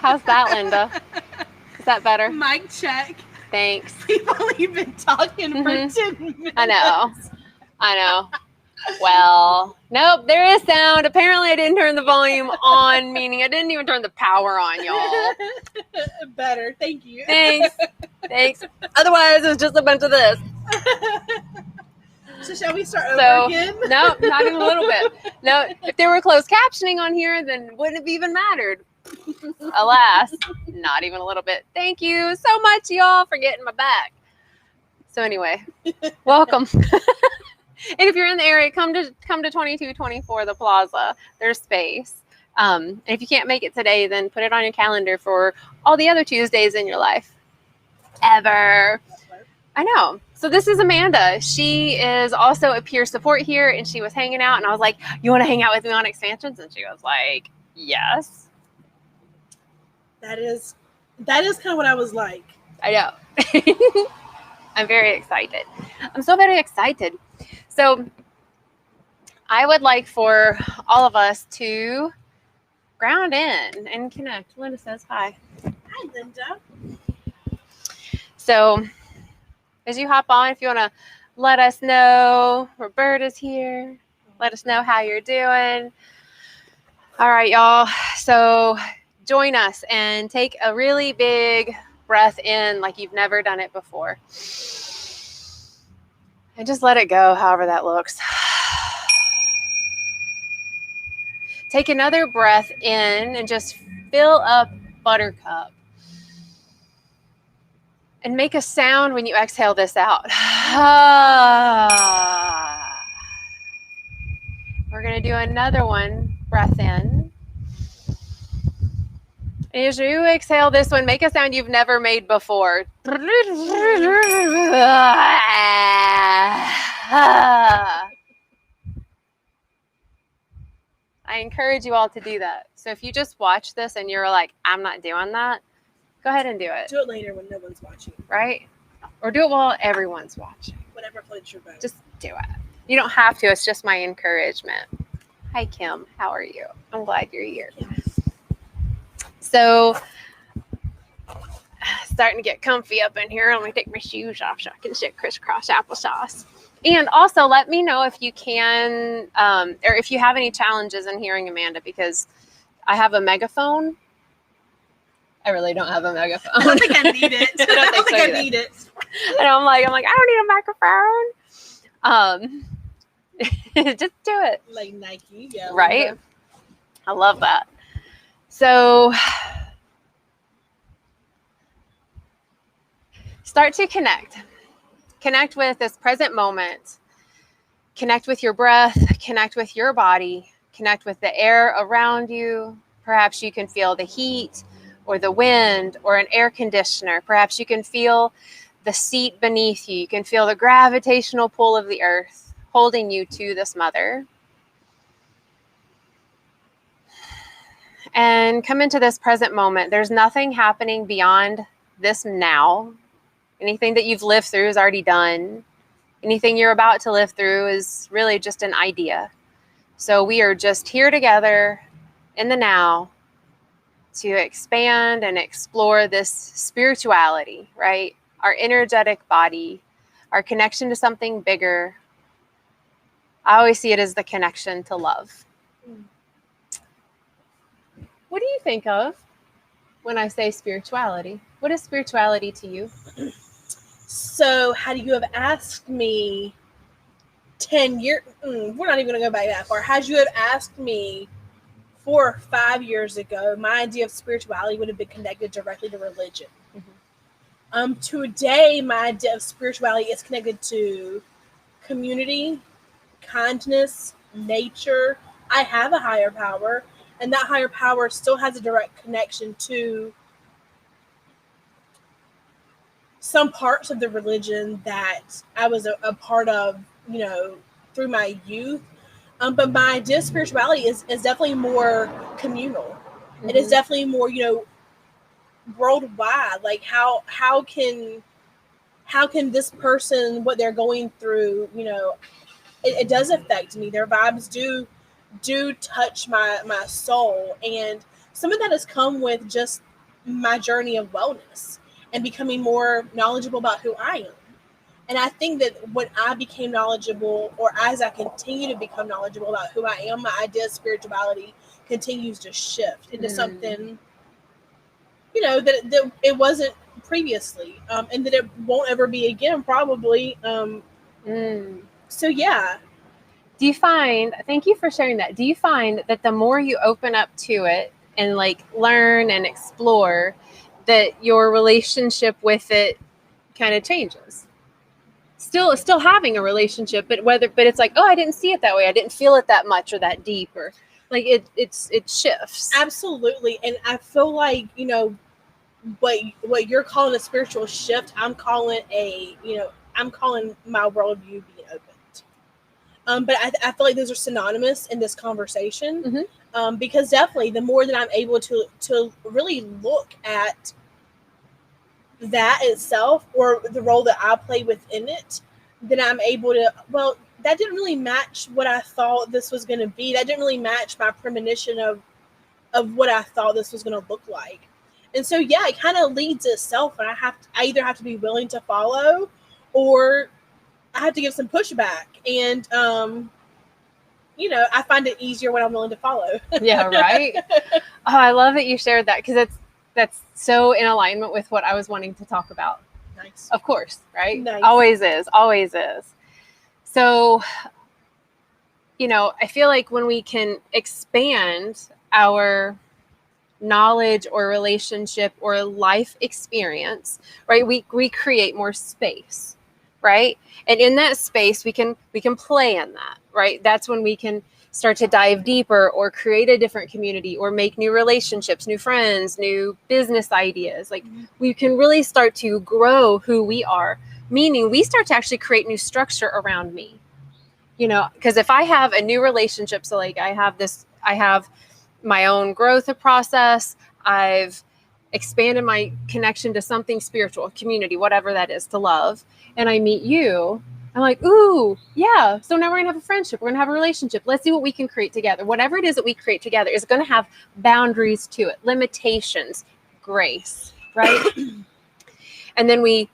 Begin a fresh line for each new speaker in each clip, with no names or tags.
How's that, Linda? Is that better?
Mic check.
Thanks.
We've only been talking for 10 minutes.
I know. Well, nope, there is sound. Apparently I didn't turn the volume on, meaning I didn't even turn the power on, y'all.
Better. Thank you.
Thanks. Otherwise, it was just a bunch of this.
So shall we start over again?
No, not even a little bit. No, if there were closed captioning on here, then it wouldn't have even mattered. Alas, not even a little bit. Thank you so much, y'all, for getting my back. So anyway, welcome. And if you're in the area, come to 2224 the Plaza. There's space. And if you can't make it today, then put it on your calendar for all the other Tuesdays in your life. Ever. I know. So this is Amanda. She is also a peer support here, and she was hanging out, and I was like, you want to hang out with me on Expansions? And she was like, yes.
That is kind of what I was like.
I know. I'm very excited. I'm so very excited. So I would like for all of us to ground in and connect. Linda says hi.
Hi, Linda.
So as you hop on, if you want to let us know, Roberta's here. Let us know how you're doing. All right, y'all. So join us and take a really big breath in like you've never done it before. And just let it go, however that looks. Take another breath in and just fill up Buttercup. And make a sound when you exhale this out. We're going to do another one. Breath in. And as you exhale this one, make a sound you've never made before. I encourage you all to do that. So if you just watch this and you're like, I'm not doing that, go ahead and do it.
Do it later when no one's watching.
Right? Or do it while everyone's watching.
Whatever floats your boat.
Just do it. You don't have to. It's just my encouragement. Hi, Kim. How are you? I'm glad you're here. So, starting to get comfy up in here. Let me take my shoes off so I can sit crisscross applesauce. And also let me know if you can, or if you have any challenges in hearing Amanda, because I have a megaphone. I really don't have a megaphone.
I don't think I need it. I don't think I need it.
And I'm like, I don't need a microphone. Just do it.
Like Nike, yeah.
Right? I love that. So start to connect. Connect with this present moment. Connect with your breath. Connect with your body. Connect with the air around you. Perhaps you can feel the heat or the wind or an air conditioner. Perhaps you can feel the seat beneath you. You can feel the gravitational pull of the earth holding you to this mother. And come into this present moment. There's nothing happening beyond this now. Anything that you've lived through is already done. Anything you're about to live through is really just an idea. So we are just here together in the now to expand and explore this spirituality, right? Our energetic body, our connection to something bigger. I always see it as the connection to love. What do you think of when I say spirituality? What is spirituality to you?
So, had you have asked me 10 years, we're not even going to go back that far. Had you have asked me 4 or 5 years ago, my idea of spirituality would have been connected directly to religion. Mm-hmm. Today, my idea of spirituality is connected to community, kindness, nature. I have a higher power, and that higher power still has a direct connection to some parts of the religion that I was a part of, through my youth. But my idea of spirituality is definitely more communal. Mm-hmm. It is definitely more, worldwide. Like how can this person, what they're going through, it does affect me. Their vibes do touch my soul. And some of that has come with just my journey of wellness and becoming more knowledgeable about who I am. And I think that when I became knowledgeable, or as I continue to become knowledgeable about who I am, my idea of spirituality continues to shift into something, that it wasn't previously, and that it won't ever be again, probably. So, yeah.
Thank you for sharing that. Do you find that the more you open up to it and like learn and explore, that your relationship with it kind of changes? Still having a relationship, but it's like, oh, I didn't see it that way. I didn't feel it that much or that deep, or like it shifts.
Absolutely. And I feel like, what you're calling a spiritual shift, I'm calling my worldview being opened. But I feel like those are synonymous in this conversation. Because definitely the more that I'm able to really look at that itself, or the role that I play within it, then I'm able to, well, that didn't really match what I thought this was going to be. That didn't really match my premonition of what I thought this was going to look like. And so, yeah, it kind of leads itself, and I either have to be willing to follow, or I have to give some pushback. And, I find it easier when I'm willing to follow.
Yeah, right. Oh, I love that you shared that, because that's so in alignment with what I was wanting to talk about.
Nice.
Of course, right?
Nice.
Always is. So, I feel like when we can expand our knowledge or relationship or life experience, right, we create more space, right? And in that space, we can play in that, right? That's when we can start to dive deeper, or create a different community, or make new relationships, new friends, new business ideas. Like, we can really start to grow who we are, meaning we start to actually create new structure around me. Because if I have a new relationship, so like I have my own growth process, I've expanded my connection to something spiritual, community, whatever that is, to love, and I meet you, I'm like, ooh, yeah. So now we're going to have a friendship. We're going to have a relationship. Let's see what we can create together. Whatever it is that we create together is going to have boundaries to it, limitations, grace, right? And then we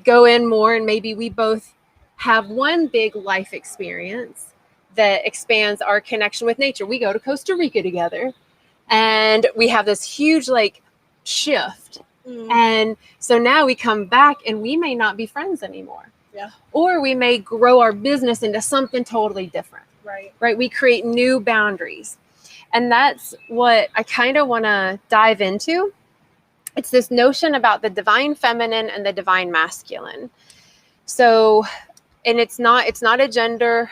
go in more, and maybe we both have one big life experience that expands our connection with nature. We go to Costa Rica together, and we have this huge shift. And so now we come back, and we may not be friends anymore.
Yeah.
Or we may grow our business into something totally different. Right. We create new boundaries. And that's what I kind of want to dive into. It's this notion about the divine feminine and the divine masculine. So, and it's not a gender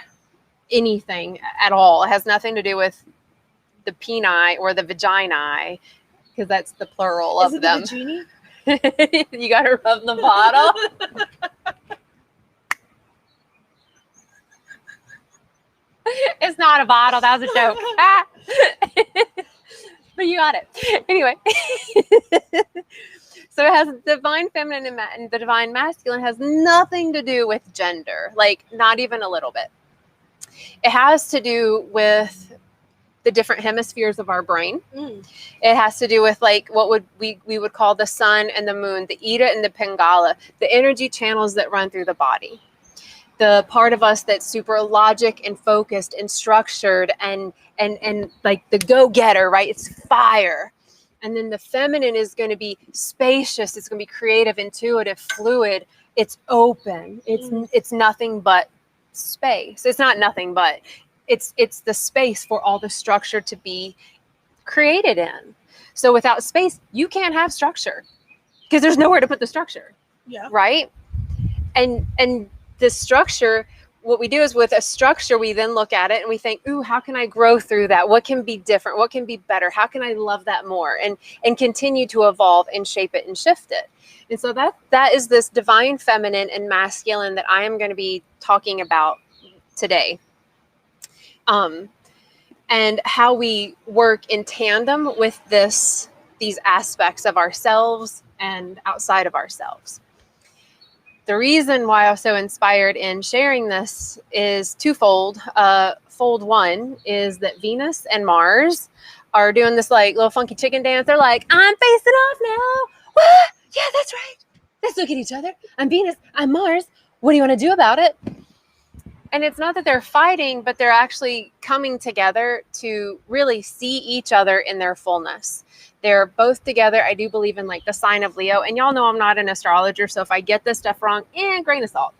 anything at all. It has nothing to do with the peni or the vaginae, because that's the plural of them.
Is it
the genie? You got to rub the bottle. It's not a bottle. That was a joke. But you got it. Anyway. So it has divine feminine and the divine masculine has nothing to do with gender. Like, not even a little bit. It has to do with the different hemispheres of our brain. It has to do with what we would call the sun and the moon, the Ida and the Pingala, the energy channels that run through the body. The part of us that's super logic and focused and structured and like the go-getter, right? It's fire. And then the feminine is going to be spacious. It's going to be creative, intuitive, fluid. It's open. It's nothing but space. It's not nothing but. It's the space for all the structure to be created in. So without space, you can't have structure, because there's nowhere to put the structure.
Yeah.
Right? And the structure, what we do is, with a structure, we then look at it and we think, ooh, how can I grow through that? What can be different? What can be better? How can I love that more? And continue to evolve and shape it and shift it. And so that is this divine feminine and masculine that I am going to be talking about today. And how we work in tandem with these aspects of ourselves and outside of ourselves. the reason why I was so inspired in sharing this is twofold. Fold one is that Venus and Mars are doing this like little funky chicken dance. They're like, I'm facing off now. What? Yeah, that's right. Let's look at each other. I'm Venus. I'm Mars. What do you want to do about it? And it's not that they're fighting, but they're actually coming together to really see each other in their fullness. They're both together. I do believe in like the sign of Leo. And y'all know I'm not an astrologer, so if I get this stuff wrong, grain of salt.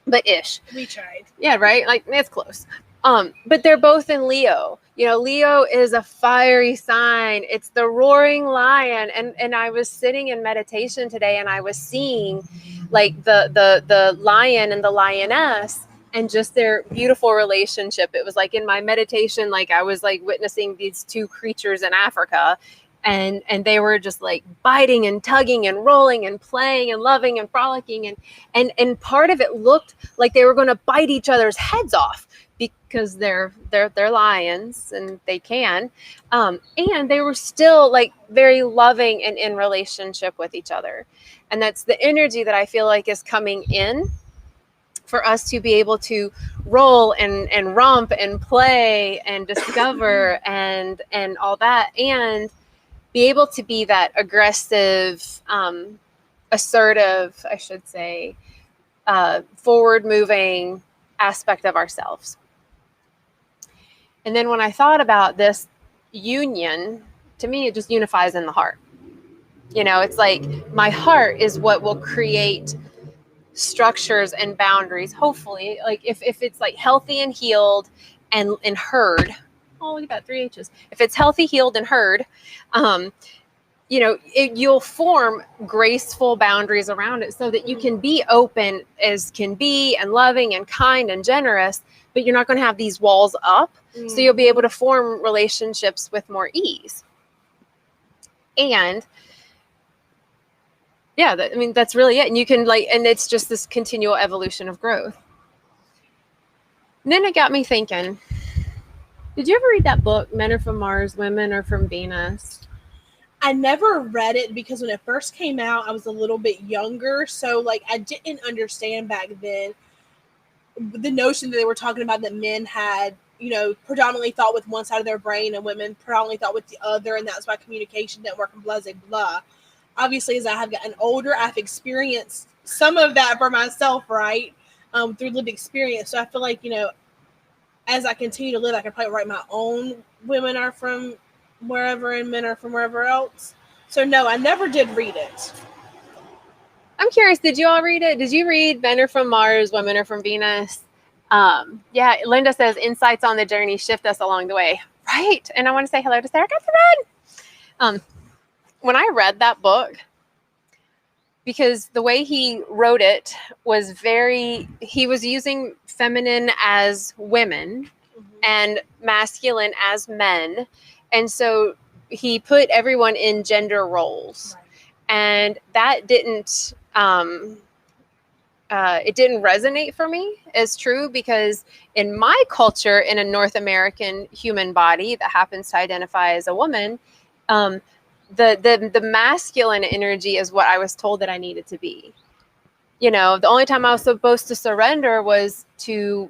But ish.
We tried.
Yeah, right? Like it's close. But they're both in Leo. You know, Leo is a fiery sign. It's the roaring lion. And I was sitting in meditation today and I was seeing like the lion and the lioness and just their beautiful relationship. It was like in my meditation, like I was like witnessing these two creatures in Africa, and they were just like biting and tugging and rolling and playing and loving and frolicking, and part of it looked like they were going to bite each other's heads off because they're lions and they can, and they were still like very loving and in relationship with each other. And that's the energy that I feel like is coming in for us to be able to roll and romp and play and discover and all that, and be able to be that aggressive, assertive, I should say, forward moving aspect of ourselves. And then when I thought about this union, to me, it just unifies in the heart. You know, it's like my heart is what will create structures and boundaries, hopefully, like if it's like healthy and healed and heard. Oh, look at that, 3 H's. If it's healthy, healed, and heard, you know, you'll form graceful boundaries around it so that you can be open as can be and loving and kind and generous, but you're not going to have these walls up. So you'll be able to form relationships with more ease. And yeah, I mean, that's really it. And you can like, and it's just this continual evolution of growth. And then it got me thinking, did you ever read that book, Men Are From Mars, Women Are From Venus?
I never read it because when it first came out, I was a little bit younger. So like, I didn't understand back then the notion that they were talking about that men had, you know, predominantly thought with one side of their brain and women predominantly thought with the other. And that's why communication didn't work and blah, blah, blah. Obviously, as I have gotten older, I've experienced some of that for myself, right? Through lived experience. So I feel like, you know, as I continue to live, I can probably write my own women are from wherever and men are from wherever else. So no, I never did read it.
I'm curious, did you all read it? Did you read Men Are From Mars, Women Are From Venus? Yeah, Linda says insights on the journey shift us along the way. Right. And I want to say hello to Sarah Catherine. When I read that book, because the way he wrote it was he was using feminine as women and masculine as men. And so he put everyone in gender roles. Right. And that didn't, it didn't resonate for me as true, because in my culture, in a North American human body that happens to identify as a woman, the masculine energy is what I was told that I needed to be. You know, the only time I was supposed to surrender was to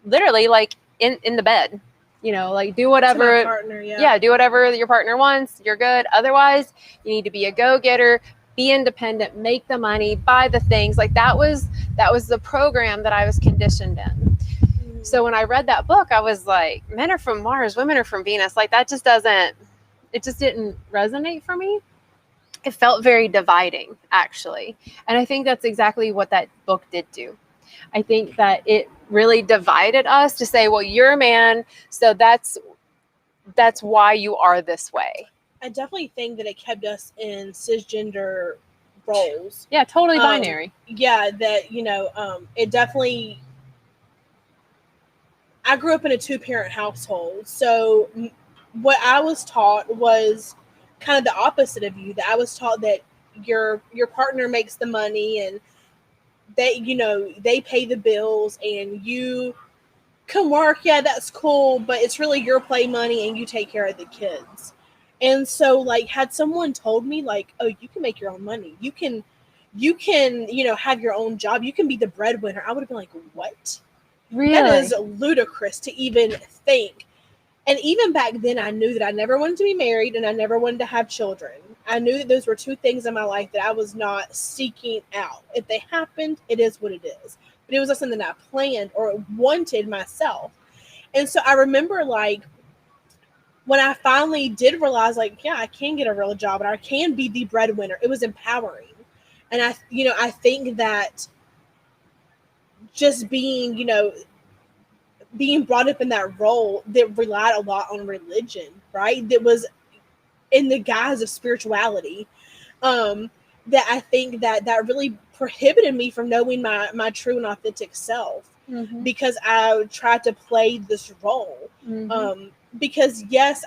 literally like in the bed, you know, like do whatever,
partner, yeah,
do whatever your partner wants. You're good. Otherwise, you need to be a go-getter, be independent, make the money, buy the things. Like that was the program that I was conditioned in. So when I read that book, I was like, men are from Mars, women are from Venus. Like that just didn't resonate for me. It felt very dividing, actually. And I think that's exactly what that book did do. I think that it really divided us to say, well, you're a man, so that's why you are this way.
I definitely think that it kept us in cisgender roles.
Yeah, totally binary.
Yeah, that, you know, it definitely... I grew up in a 2-parent household, so what I was taught was kind of the opposite of you. That I was taught that your partner makes the money and they, you know, they pay the bills and you can work. Yeah, that's cool, but it's really your play money and you take care of the kids. And so like, had someone told me like, oh, you can make your own money. You can you can, have your own job. You can be the breadwinner. I would have been like, what?
Really?
That is ludicrous to even think. And even back then, I knew that I never wanted to be married and I never wanted to have children. I knew that those were two things in my life that I was not seeking out. If they happened, it is what it is. But it was not something that I planned or wanted myself. And so I remember, like, when I finally did realize, like, yeah, I can get a real job and I can be the breadwinner, it was empowering. And I think that just being, being brought up in that role that relied a lot on religion, right? That was in the guise of spirituality. That I think that really prohibited me from knowing my true and authentic self, because I tried to play this role. Because yes,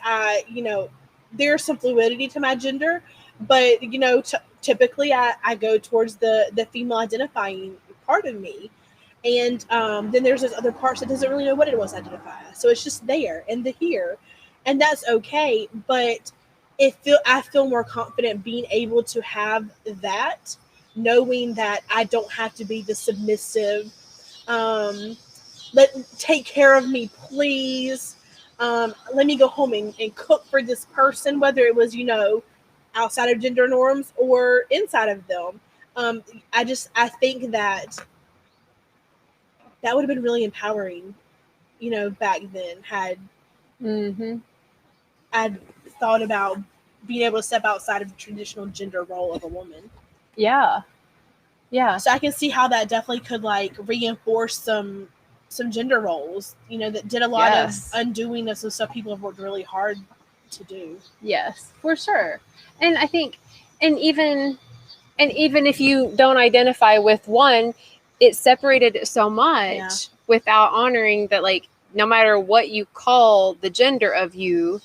there's some fluidity to my gender, but typically I go towards the female identifying part of me. And then there's those other parts that doesn't really know what it was to identify. So it's just there and the here. And that's okay. But I feel more confident being able to have that, knowing that I don't have to be the submissive, take care of me, please. Let me go home and cook for this person, whether it was, outside of gender norms or inside of them. I think that would have been really empowering, back then, had I'd thought about being able to step outside of the traditional gender role of a woman.
Yeah.
So I can see how that definitely could, like, reinforce some gender roles, that did a lot of undoing of some stuff people have worked really hard to do.
Yes, for sure. And I think, and even if you don't identify with one, it separated it so much without honoring that, like, no matter what you call the gender of you,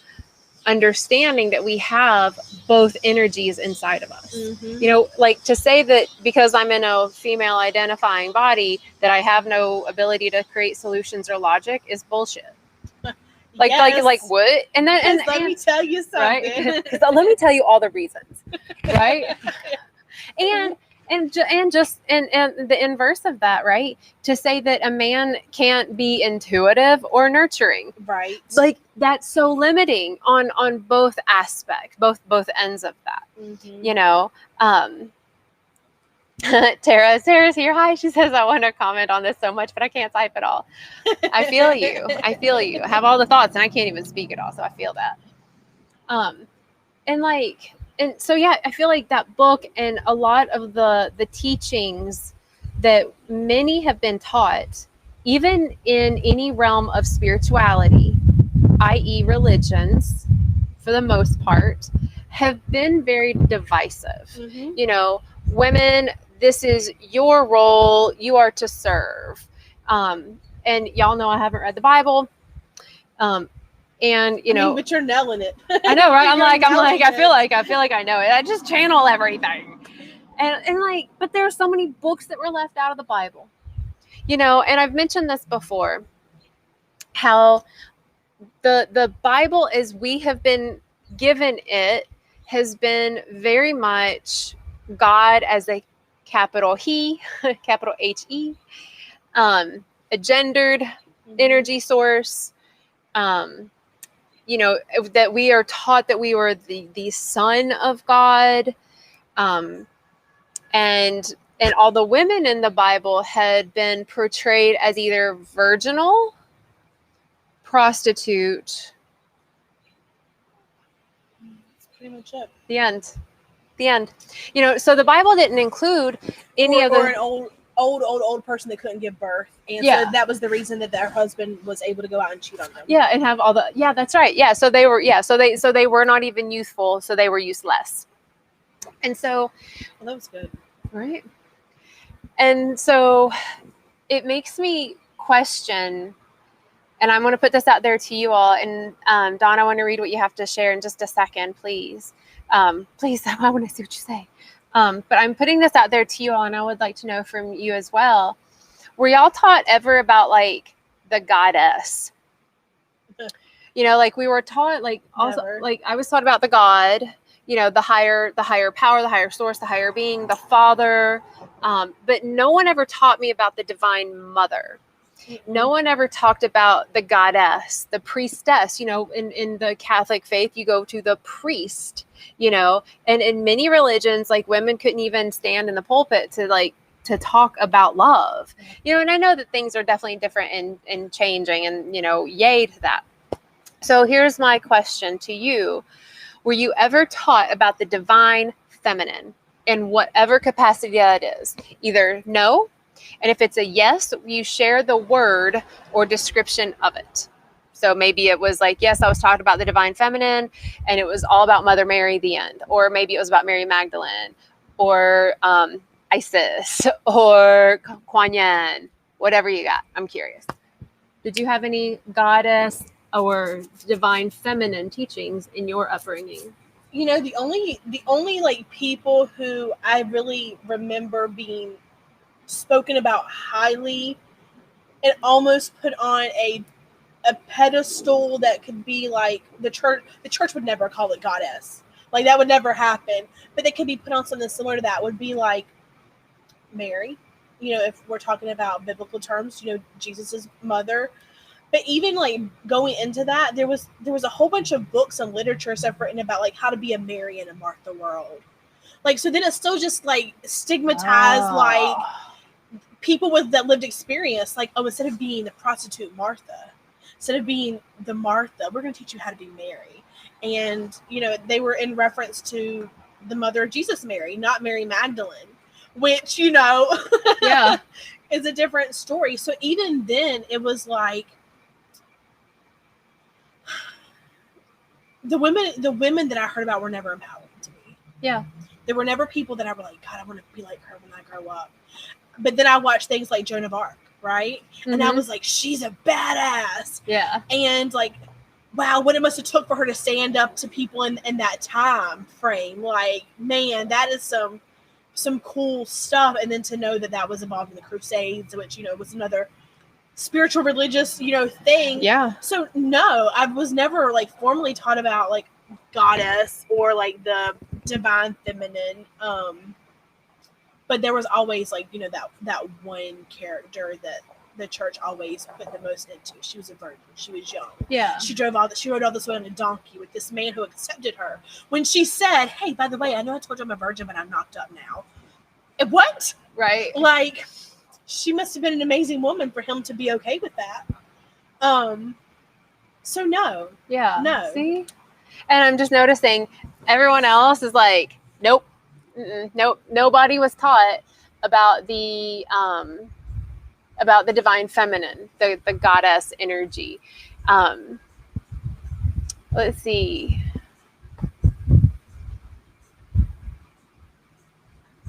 understanding that we have both energies inside of us. Like, to say that because I'm in a female identifying body that I have no ability to create solutions or logic is bullshit. Like what? And then and
let me tell you something.
Right? Let me tell you all the reasons. Right? And the inverse of that, right? To say that a man can't be intuitive or nurturing,
right?
Like, that's so limiting on both aspects, both ends of that. Tara's here. Hi, she says, I want to comment on this so much, but I can't type it all. I feel you. I have all the thoughts and I can't even speak it all, so I feel that. And so, yeah, I feel like that book and a lot of the teachings that many have been taught, even in any realm of spirituality, i.e. religions, for the most part, have been very divisive. Women, this is your role. You are to serve. And y'all know I haven't read the Bible. And
but you're nailing it.
I know, right? I feel like I know it. I just channel everything. And but there are so many books that were left out of the Bible. And I've mentioned this before, how the Bible, as we have been given it, has been very much God as a capital He, capital He, a gendered energy source. That we are taught that we were the son of God. And all the women in the Bible had been portrayed as either virginal, prostitute.
That's pretty much it.
The end. So the Bible didn't include any of the...
Or an old person that couldn't give birth. And so that was the reason that their husband was able to go out and cheat on them.
Yeah, and have all the... Yeah, that's right. Yeah, so they were... Yeah, so they were not even youthful, so they were useless. And so...
Well, that was good.
Right. And so it makes me question, and I'm going to put this out there to you all, and Dawn, I want to read what you have to share in just a second, please. Please, I want to see what you say. But I'm putting this out there to you all, and I would like to know from you as well. Were y'all taught ever about, like, the goddess? Like, we were taught, like, also,
Never.
like, I was taught about the God, the higher power, the higher source, the higher being, the Father. But no one ever taught me about the Divine Mother. No one ever talked about the goddess, the priestess. In the Catholic faith, you go to the priest, and in many religions, like, women couldn't even stand in the pulpit to talk about love, and I know that things are definitely different and changing, and, yay to that. So here's my question to you. Were you ever taught about the divine feminine in whatever capacity that is? Either no, and if it's a yes, you share the word or description of it. So maybe it was like, yes, I was talking about the divine feminine, and it was all about Mother Mary, the end. Or maybe it was about Mary Magdalene, or Isis, or Kuan Yin, whatever you got. I'm curious. Did you have any goddess or divine feminine teachings in your upbringing?
The only like people who I really remember being spoken about highly and almost put on a pedestal that could be like the church would never call it goddess. Like, that would never happen. But they could be put on something similar to that, would be like Mary, if we're talking about biblical terms, Jesus's mother. But even like going into that, there was a whole bunch of books and literature stuff written about like how to be a Mary in a Martha world. Like, so then it's still just like stigmatized, like people with that lived experience, like, oh, instead of being the prostitute Martha, instead of being the Martha, we're going to teach you how to be Mary. And, they were in reference to the mother of Jesus, Mary, not Mary Magdalene, which,
yeah,
is a different story. So even then it was like, the women that I heard about were never empowering to me.
Yeah.
There were never people that I were like, God, I want to be like her when I grow up. But then I watched things like Joan of Arc, right? Mm-hmm. And I was like, she's a badass.
Yeah.
And like, wow, what it must have took for her to stand up to people in that time frame. Like, man, that is some cool stuff. And then to know that was involved in the Crusades, which, was another spiritual religious thing.
Yeah.
So no, I was never like formally taught about like goddess or like the divine feminine, but there was always like that one character that the church always put the most into. She was a virgin, she was young, she rode all this way on a donkey with this man who accepted her when she said, hey, by the way, I know I told you I'm a virgin, but I'm knocked up now. What?
Right.
Like, she must have been an amazing woman for him to be okay with that. So no.
Yeah.
No.
See? And I'm just noticing everyone else is like, nope. Nope. Nobody was taught about the divine feminine, the goddess energy. Let's see.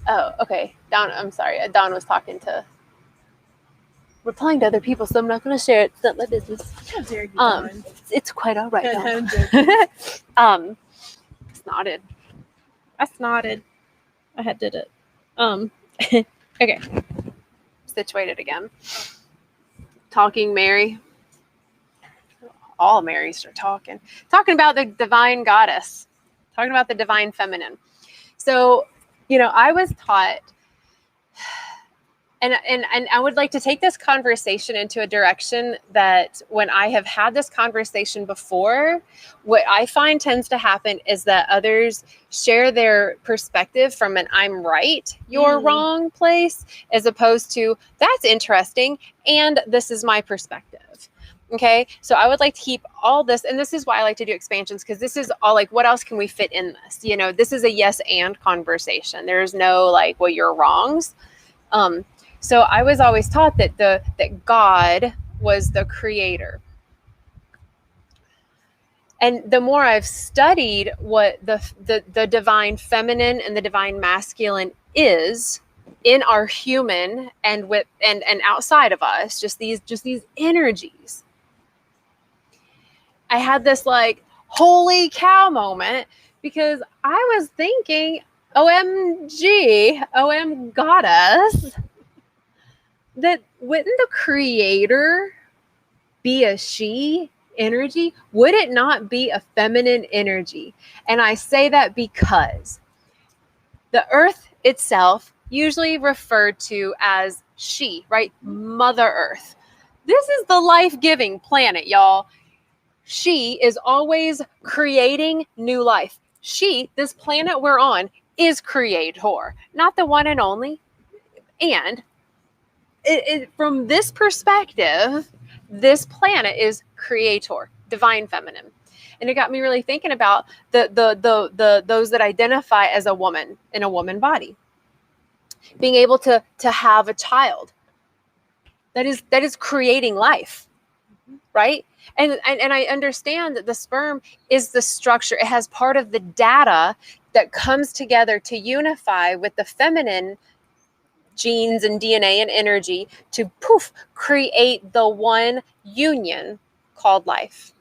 Oh, okay. I'm sorry. Dawn was replying to other people, so I'm not going to share it. It's not my business.
How dare you, Dawn?
It's quite all right. Snotted. I snotted. I did it. Okay. Situated again. Talking Mary. All Marys are talking about the divine goddess, talking about the divine feminine. So, I was taught, and I would like to take this conversation into a direction that when I have had this conversation before, what I find tends to happen is that others share their perspective from an I'm right, you're wrong place, as opposed to that's interesting and this is my perspective. Okay, so I would like to keep all this, and this is why I like to do expansions, because this is all like, what else can we fit in this? This is a yes and conversation. There's no like, well, you're wrongs. So I was always taught that God was the creator. And the more I've studied what the divine feminine and the divine masculine is in our human and outside of us, just these energies, I had this like holy cow moment, because I was thinking, OMG, OM goddess, that wouldn't the creator be a she energy, would it not be a feminine energy? And I say that because the earth itself, usually referred to as she, right? Mother Earth. This is the life-giving planet, y'all. She is always creating new life. She, this planet we're on, is creator, not the one and only. And from this perspective, this planet is creator, divine feminine. And it got me really thinking about the those that identify as a woman in a woman body. Being able to have a child that is creating life, right? And I understand that the sperm is the structure. It has part of the data that comes together to unify with the feminine genes and DNA and energy to create the one union called life.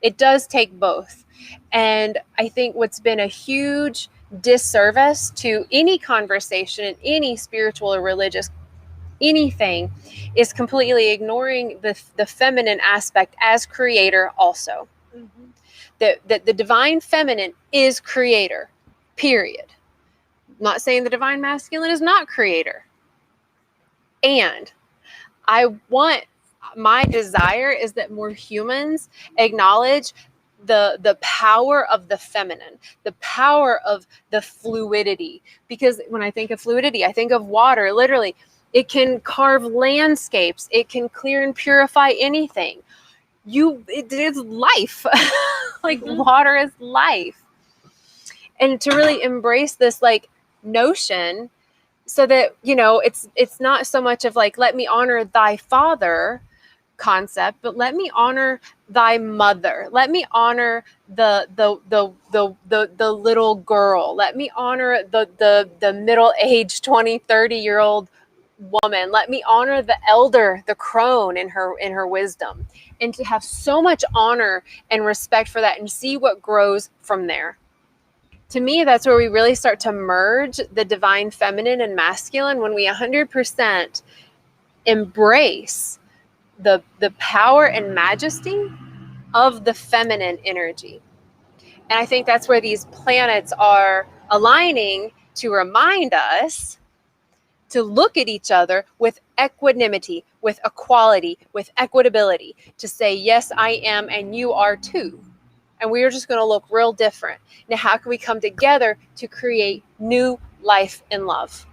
It does take both. And I think what's been a huge disservice to any conversation in any spiritual or religious anything is completely ignoring the feminine aspect as creator also. Mm-hmm. That the divine feminine is creator, period. I'm not saying the divine masculine is not creator. And my desire is that more humans acknowledge the power of the feminine, the power of the fluidity. Because when I think of fluidity, I think of water. Literally, it can carve landscapes. It can clear and purify anything. It is life. Like mm-hmm. Water is life. And to really embrace this like notion, so that, it's not so much of like, let me honor thy father concept, but let me honor thy mother. Let me honor the little girl. Let me honor the middle-aged 20, 30-year-old woman. Let me honor the elder, the crone in her wisdom. And to have so much honor and respect for that and see what grows from there. To me, that's where we really start to merge the divine feminine and masculine, when we 100% embrace the power and majesty of the feminine energy. And I think that's where these planets are aligning to remind us to look at each other with equanimity, with equality, with equitability, to say, yes, I am, and you are too. And we are just going to look real different. Now, how can we come together to create new life and love?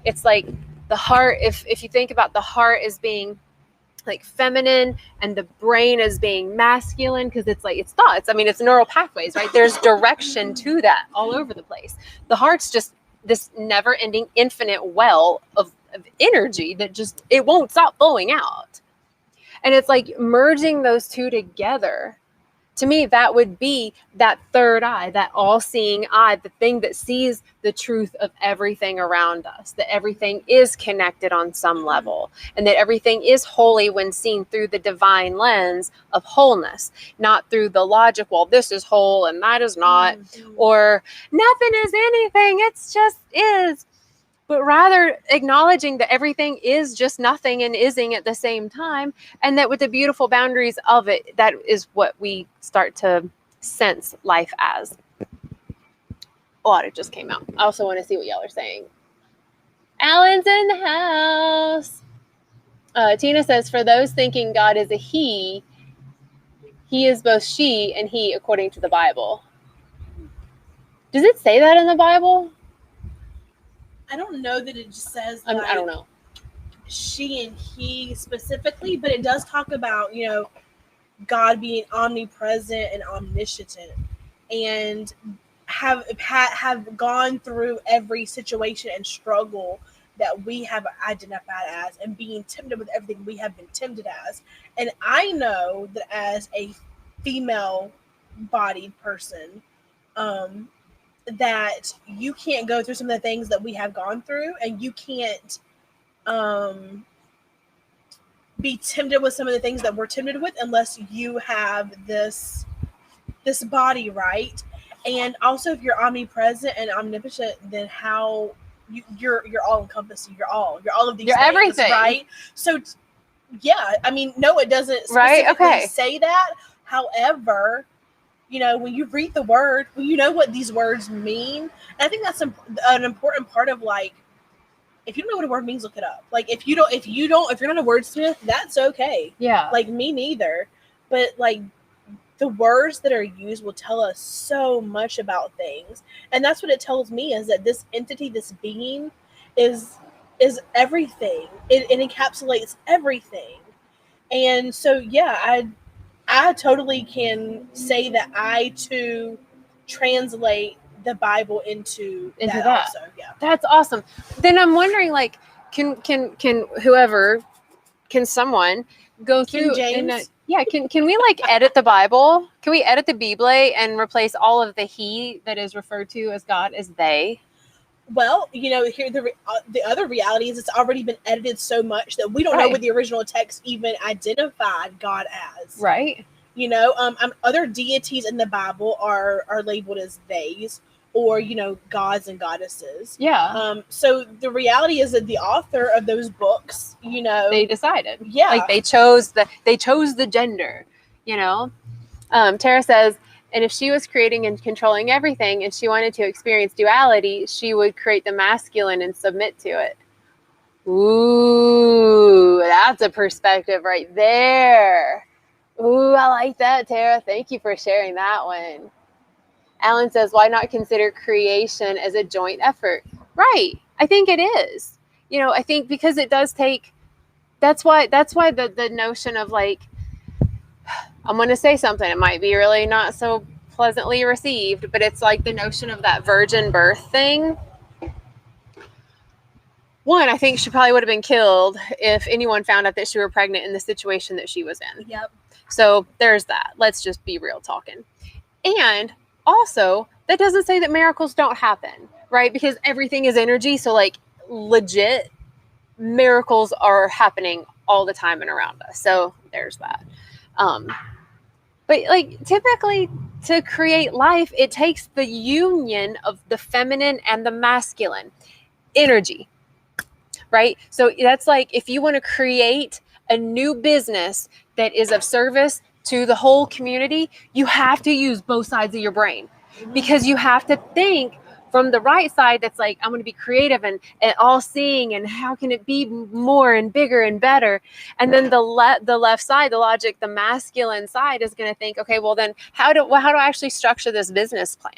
It's like the heart, if you think about the heart as being like feminine and the brain as being masculine, because it's like, it's thoughts. I mean, it's neural pathways, right? There's direction to that all over the place. The heart's just this never-ending, infinite well of energy that just, it won't stop flowing out. And it's like merging those two together. To me, that would be that third eye, that all-seeing eye, the thing that sees the truth of everything around us, that everything is connected on some level, and that everything is holy when seen through the divine lens of wholeness, not through the logic, well, this is whole and that is not, or nothing is anything, it's just is. But rather acknowledging that everything is just nothing and ising at the same time. And that with the beautiful boundaries of it, that is what we start to sense life as. A lot of it just came out. I also want to see what y'all are saying. Alan's in the house. Tina says, for those thinking God is a he is both she and he according to the Bible. Does it say that in the Bible?
I don't know that it just says
I don't know.
She and he specifically, but it does talk about, God being omnipresent and omniscient, and have gone through every situation and struggle that we have identified as, and being tempted with everything we have been tempted as. And I know that as a female-bodied person, that you can't go through some of the things that we have gone through, and you can't be tempted with some of the things that we're tempted with unless you have this body, right? And also, if you're omnipresent and omnipotent, then how you're all encompassing, you're all of these things,
everything,
right? So Yeah, I mean, no, it doesn't
Right?
specifically
Okay.
say that. However, when you read the word, you know what these words mean. And I think that's an important part of, like, if you don't know what a word means, look it up. Like, if you're not a wordsmith, that's okay.
Yeah.
Like, me neither. But, like, the words that are used will tell us so much about things. And that's what it tells me, is that this entity, this being, is everything. It encapsulates everything. And so, yeah, I totally can say that I too translate the Bible into that also. Yeah.
That's awesome. Then I'm wondering, like, can whoever, can someone go through
James?
can we like edit the Bible? Can we edit the Bible and replace all of the he that is referred to as God as they?
Well, here the other reality is it's already been edited so much that we don't know what the original text even identified God as.
Right.
Other deities in the Bible are labeled as theys, or gods and goddesses.
Yeah.
So the reality is that the author of those books,
they decided.
Yeah.
Like they chose the gender. Tara says, and if she was creating and controlling everything and she wanted to experience duality, she would create the masculine and submit to it. Ooh, that's a perspective right there. Ooh, I like that, Tara. Thank you for sharing that one. Alan says, why not consider creation as a joint effort? Right. I think it is. I think because it does take, that's why the notion of, like, I'm going to say something, it might be really not so pleasantly received, but it's like the notion of that virgin birth thing. One, I think she probably would have been killed if anyone found out that she were pregnant in the situation that she was in.
Yep.
So there's that. Let's just be real talking. And also, that doesn't say that miracles don't happen, right? Because everything is energy. So, like, legit, miracles are happening all the time and around us. So there's that. But, like, typically to create life, it takes the union of the feminine and the masculine energy, right? So that's like, if you want to create a new business that is of service to the whole community, you have to use both sides of your brain, because you have to think from the right side that's like, I'm going to be creative and all seeing, and how can it be more and bigger and better? And then the left side, the logic, the masculine side is going to think, okay, well then how do I actually structure this business plan?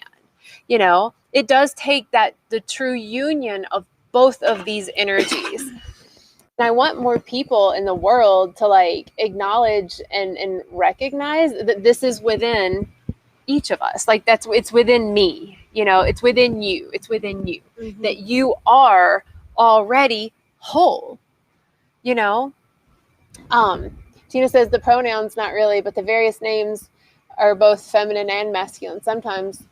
It does take the true union of both of these energies. And I want more people in the world to, like, acknowledge and recognize that this is within each of us. Like, it's within me, it's within you,
Mm-hmm.
that you are already whole, Tina says the pronouns, not really, but the various names are both feminine and masculine. Sometimes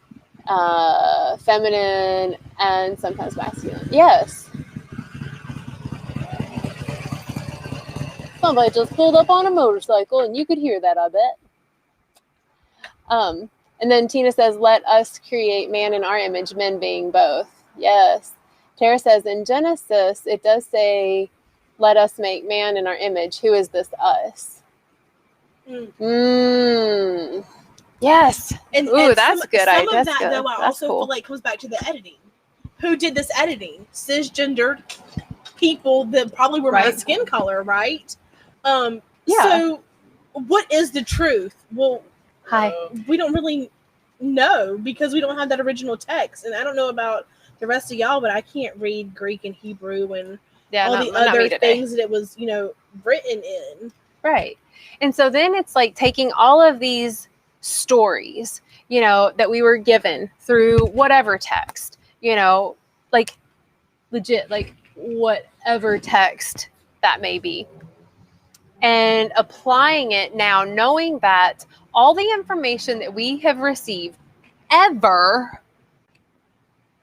feminine and sometimes masculine. Yes. Somebody just pulled up on a motorcycle, and you could hear that, I bet. And then Tina says, let us create man in our image, men being both. Yes. Tara says, in Genesis, it does say, let us make man in our image. Who is this us? Yes. Ooh, that's good.
Some of that, though, I also feel like comes back to the editing. Who did this editing? Cisgendered people that probably were my skin color, right? Yeah. So what is the truth? Well, we don't really know, because we don't have that original text. And I don't know about the rest of y'all, but I can't read Greek and Hebrew and all the other things that it was, written in. Right.
And so then it's like taking all of these stories, that we were given through whatever text, like legit, like whatever text that may be, and applying it now, knowing that all the information that we have received ever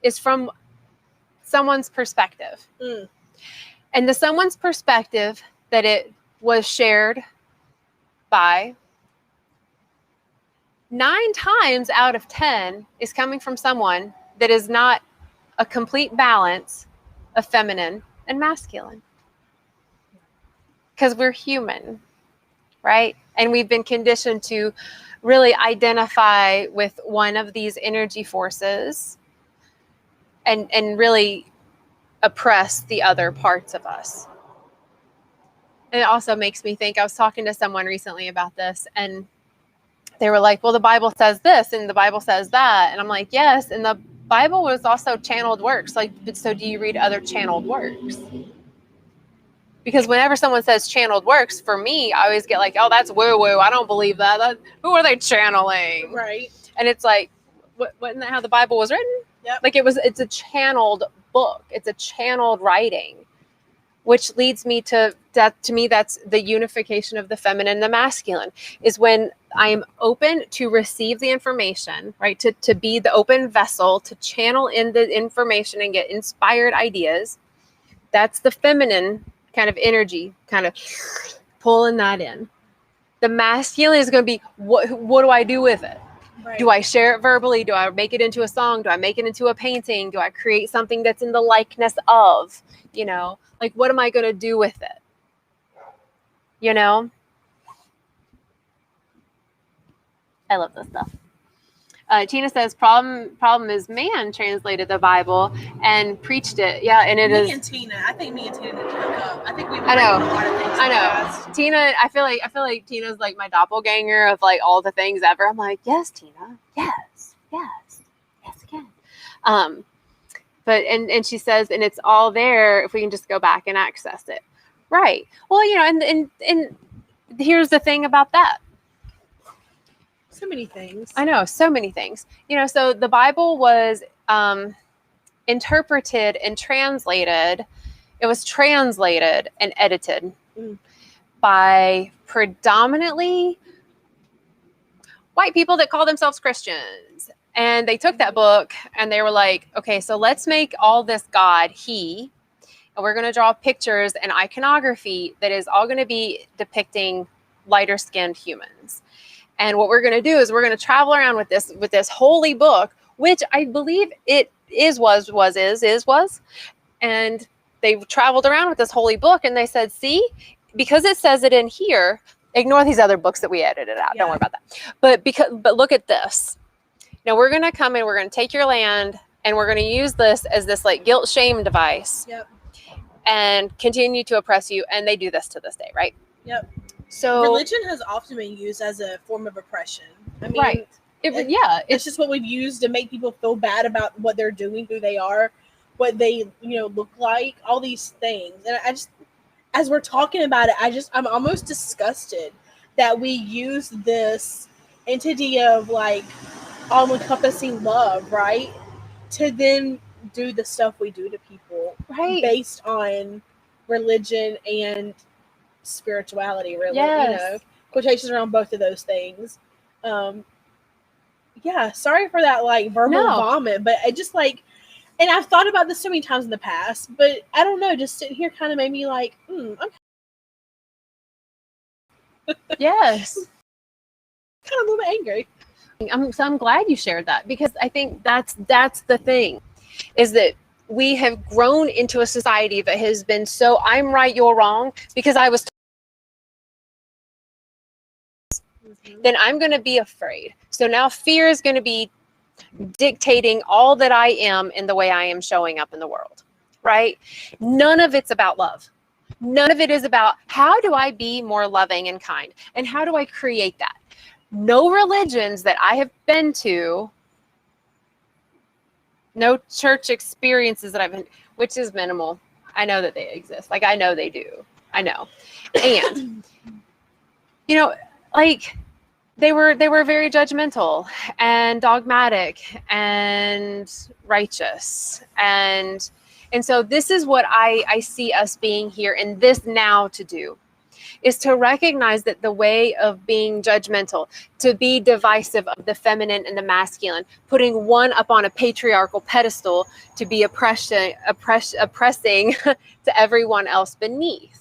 is from someone's perspective. And the someone's perspective that it was shared by, 9 times out of 10 is coming from someone that is not a complete balance of feminine and masculine. because we're human, right? And we've been conditioned to really identify with one of these energy forces and really oppress the other parts of us. And it also makes me think, I was talking to someone recently about this, and they were like, well, the Bible says this and the Bible says that. And I'm like, yes. And the Bible was also channeled works. Like, so do you read other channeled works? Because whenever someone says channeled works, for me, I always get like, oh, that's woo-woo. I don't believe that. Who are they channeling?
Right.
And it's like, wasn't that how the Bible was written?
Yep.
Like it's a channeled book. It's a channeled writing, which leads me to that. To me, that's the unification of the feminine and the masculine, is when I am open to receive the information, right? To be the open vessel, to channel in the information and get inspired ideas. That's the feminine kind of energy, kind of pulling that in. The masculine is going to be, what do I do with it?
Right.
Do I share it verbally? Do I make it into a song? Do I make it into a painting? Do I create something that's in the likeness of, like, what am I going to do with it? I love this stuff. Tina says, problem is man translated the Bible and preached it. Yeah, and
me and Tina did hook up. I think we were
I know.
a lot of things.
I know. Tina, I feel like Tina's like my doppelganger of like all the things ever. I'm like, yes, Tina. Yes again. But and she says, and it's all there if we can just go back and access it. Right. Well, and here's the thing about that.
So many things.
I know, so many things. So the Bible was interpreted and translated. It was translated and edited by predominantly white people that call themselves Christians. And they took that book and they were like, okay, so let's make all this God he, and we're going to draw pictures and iconography that is all going to be depicting lighter skinned humans. And what we're going to do is we're going to travel around with this holy book, which I believe it was. And they traveled around with this holy book and they said, see, because it says it in here, ignore these other books that we edited out. Yeah. Don't worry about that. But look at this. Now we're going to come in, we're going to take your land and we're going to use this as this like guilt shame device.
Yep. And
continue to oppress you. And they do this to this day, right?
Yep.
So
religion has often been used as a form of oppression. I mean,
right.
It's just what we've used to make people feel bad about what they're doing, who they are, what they, look like, all these things. And I just, as we're talking about it, I'm almost disgusted that we use this entity of like all-encompassing love, right? To then do the stuff we do to people,
right?
Based on religion and spirituality, really.
Yes.
Quotations around both of those things. Sorry for that like verbal vomit, but I just like, and I've thought about this so many times in the past, but I don't know, just sitting here kind of made me like, I'm
yes,
kind of a little bit angry.
I'm glad you shared that, because I think that's the thing, is that we have grown into a society that has been so I'm right, you're wrong, because I was then I'm going to be afraid. So now fear is going to be dictating all that I am in the way I am showing up in the world, right? None of it's about love. None of it is about how do I be more loving and kind, and how do I create that? No religions that I have been to, no church experiences that I've been, which is minimal. I know that they exist. Like, I know they do. I know. And, like, they were very judgmental and dogmatic and righteous. And so this is what I see us being here in this now to do, is to recognize that the way of being judgmental, to be divisive of the feminine and the masculine, putting one up on a patriarchal pedestal to be oppressing to everyone else beneath.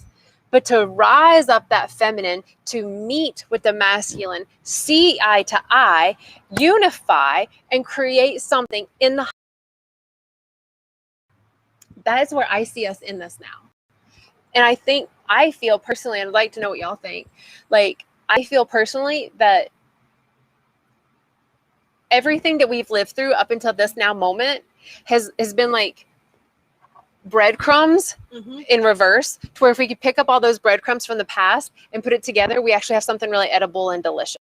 But to rise up that feminine, to meet with the masculine, see eye to eye, unify, and create something in the. That is where I see us in this now. And I think I feel personally, and I'd like to know what y'all think. Like, I feel personally that everything that we've lived through up until this now moment has been like breadcrumbs in reverse, to where if we could pick up all those breadcrumbs from the past and put it together, we actually have something really edible and delicious.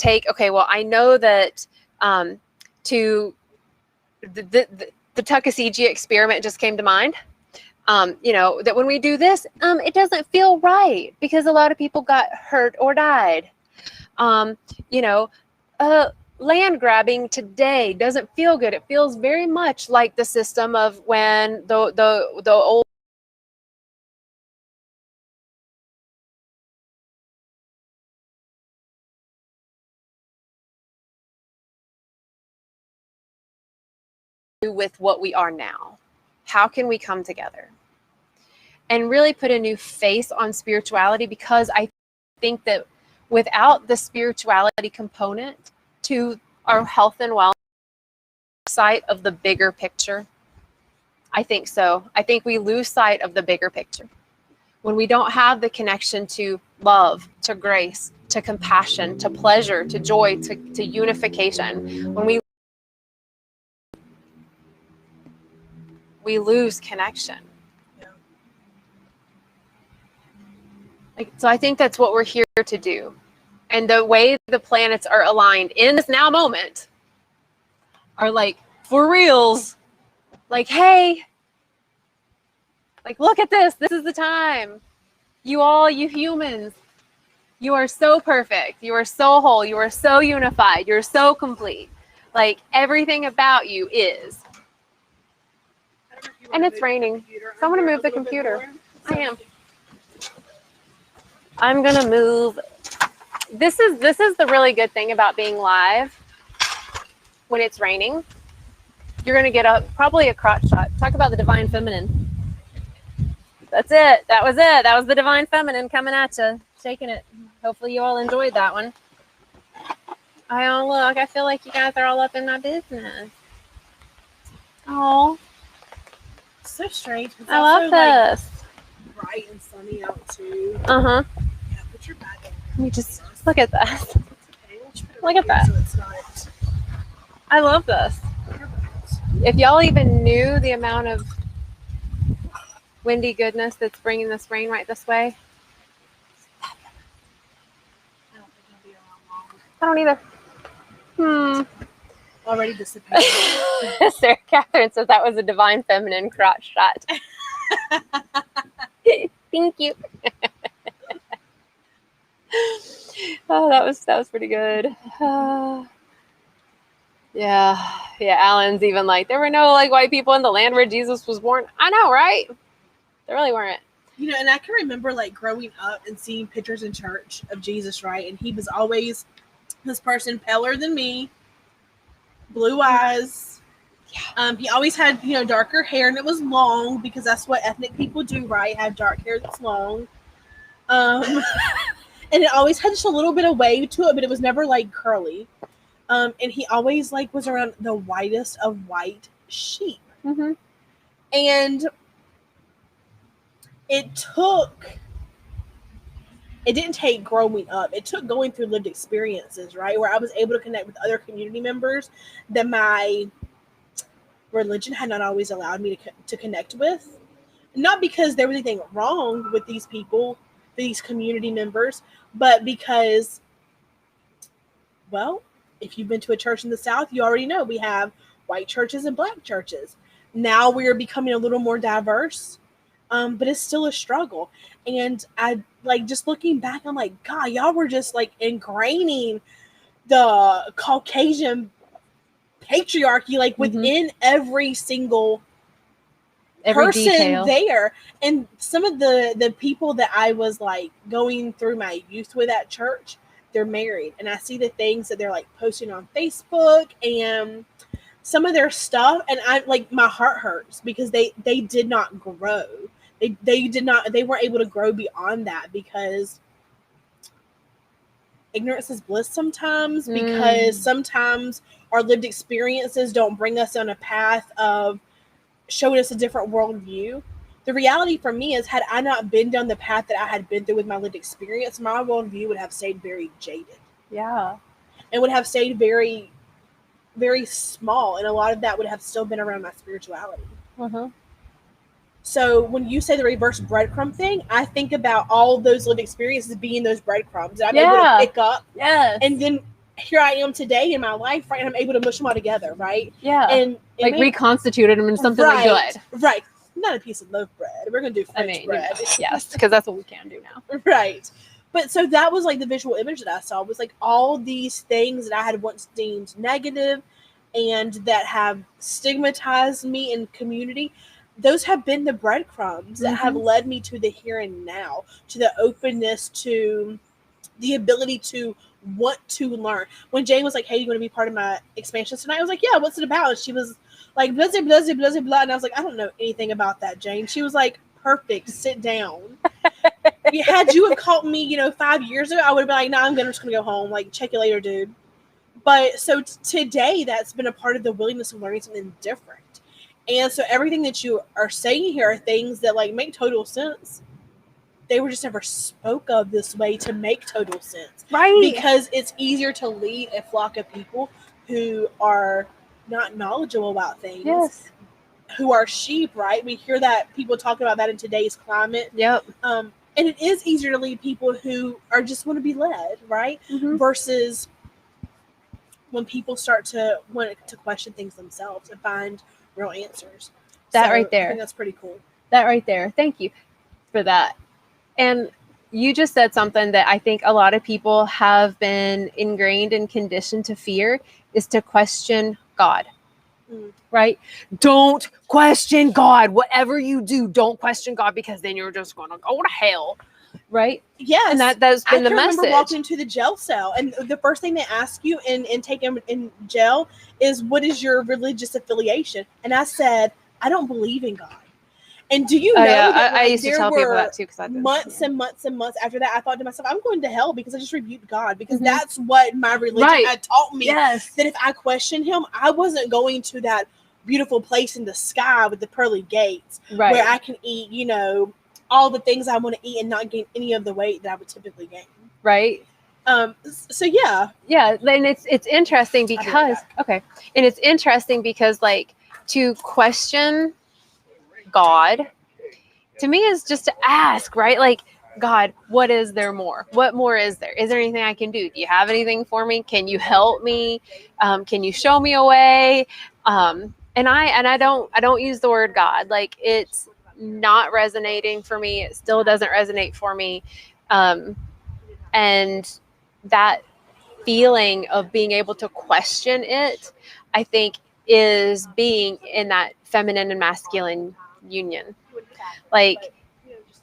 Okay, I know that to the Tuckasegee experiment just came to mind. That when we do this, it doesn't feel right because a lot of people got hurt or died. Land grabbing today doesn't feel good. It feels very much like the system of when the old with what we are now. How can we come together and really put a new face on spirituality? Because I think that without the spirituality component to our health and wellness, sight of the bigger picture. I think so. I think we lose sight of the bigger picture when we don't have the connection to love, to grace, to compassion, to pleasure, to joy, to unification. When we lose connection. So I think that's what we're here to do. And the way the planets are aligned in this now moment are like, for reals, like, hey, like, look at this. This is the time. You humans, you are so perfect. You are so whole. You are so unified. You're so complete. Like, everything about you is. And it's raining. So I'm going to move the computer. I am. I'm going to move. This is the really good thing about being live when it's raining. You're going to get probably a crotch shot. Talk about the divine feminine. That's it. That was it. That was the divine feminine coming at you, shaking it. Hopefully you all enjoyed that one. Look, I feel like you guys are all up in my business. Oh,
so strange.
I love this.
Like, bright and sunny out too.
Yeah,
put your bag in.
Let me just look at that.
Okay,
look at that.
So it's not...
I love this. If y'all even knew the amount of windy goodness that's bringing this rain right this way.
I don't think it'll be around long.
I don't either.
Already dissipated.
Sarah Catherine says that was a divine feminine crotch shot. Thank you. Oh, that was pretty good. Yeah. Alan's even like, there were no like white people in the land where Jesus was born. I know, right? There really weren't.
And I can remember like growing up and seeing pictures in church of Jesus, right? And he was always this person paler than me, blue eyes. Yeah. He always had, darker hair, and it was long because that's what ethnic people do, right? Have dark hair that's long. And it always had just a little bit of wave to it, but it was never like curly. And he always like was around the whitest of white sheep.
Mm-hmm.
And it didn't take growing up. It took going through lived experiences, right? Where I was able to connect with other community members that my religion had not always allowed me to connect with. Not because there was anything wrong with these people, these community members, but because, well, if you've been to a church in the South, you already know we have white churches and black churches. Now we're becoming a little more diverse, but it's still a struggle. And I like just looking back, I'm like, God, y'all were just like ingraining the Caucasian patriarchy like within every single person
detail
there. And some of the people that I was like going through my youth with at church, they're married, and I see the things that they're like posting on Facebook and some of their stuff, and I like my heart hurts because they did not grow. They weren't able to grow beyond that because ignorance is bliss sometimes, because sometimes our lived experiences don't bring us on a path of showing us a different worldview. the reality for me is, had I not been down the path that I had been through with my lived experience, my worldview would have stayed very jaded.
Yeah.
And would have stayed very, very small. And a lot of that would have still been around my spirituality.
Uh-huh.
So when you say the reverse breadcrumb thing, I think about all those lived experiences being those breadcrumbs that I'm able to pick up.
Yes.
And then here I am today in my life, right? And I'm able to mush them all together, right?
Yeah.
And
like reconstituted them into something like good.
Right. Not a piece of loaf bread. We're going to do French bread.
Yes, because that's what we can do now.
Right. But so that was like the visual image that I saw, was like all these things that I had once deemed negative and that have stigmatized me in community. Those have been the breadcrumbs that have led me to the here and now, to the openness, to the ability to want to learn. When Jane was like, hey, you want to be part of my expansion tonight? I was like, yeah, what's it about? And she was like, blah, blah, blah, blah, blah. And I was like, I don't know anything about that, Jane. She was like, perfect, sit down. Had you have called me, 5 years ago, I would have been like, nah, I'm just going to go home. Like, check you later, dude. But so today, that's been a part of the willingness of learning something different. And so everything that you are saying here are things that like make total sense. They were just never spoke of this way to make total sense.
Right.
Because it's easier to lead a flock of people who are not knowledgeable about things.
Yes.
Who are sheep, right? We hear that people talking about that in today's climate.
Yep.
And it is easier to lead people who are just want to be led, right?
Mm-hmm.
Versus when people start to want to question things themselves and find real answers.
That right there.
I think that's pretty cool.
That right there. Thank you for that. And you just said something that I think a lot of people have been ingrained and conditioned to fear, is to question God. Right? Don't question God. Whatever you do, don't question God, because then you're just going to go to hell. Right?
Yes.
And that's been the message. I remember
walking into the jail cell, and the first thing they ask you and take them in jail is, what is your religious affiliation? And I said, I don't believe in God. And do you know that
I used to tell people that too, because
months and months and months after that, I thought to myself, I'm going to hell because I just rebuked God, because that's what my religion had taught me.
Yes.
That if I questioned him, I wasn't going to that beautiful place in the sky with the pearly gates, where I can eat, all the things I want to eat and not gain any of the weight that I would typically gain.
Right.
So yeah.
Yeah. And it's interesting because, and it's interesting because like, to question God to me is just to ask, right? Like, God, what is there more? What more is there? Is there anything I can do? Do you have anything for me? Can you help me? Can you show me a way? And I don't use the word God. Like, it's not resonating for me. It still doesn't resonate for me. And that feeling of being able to question it, I think, is being in that feminine and masculine union. Like,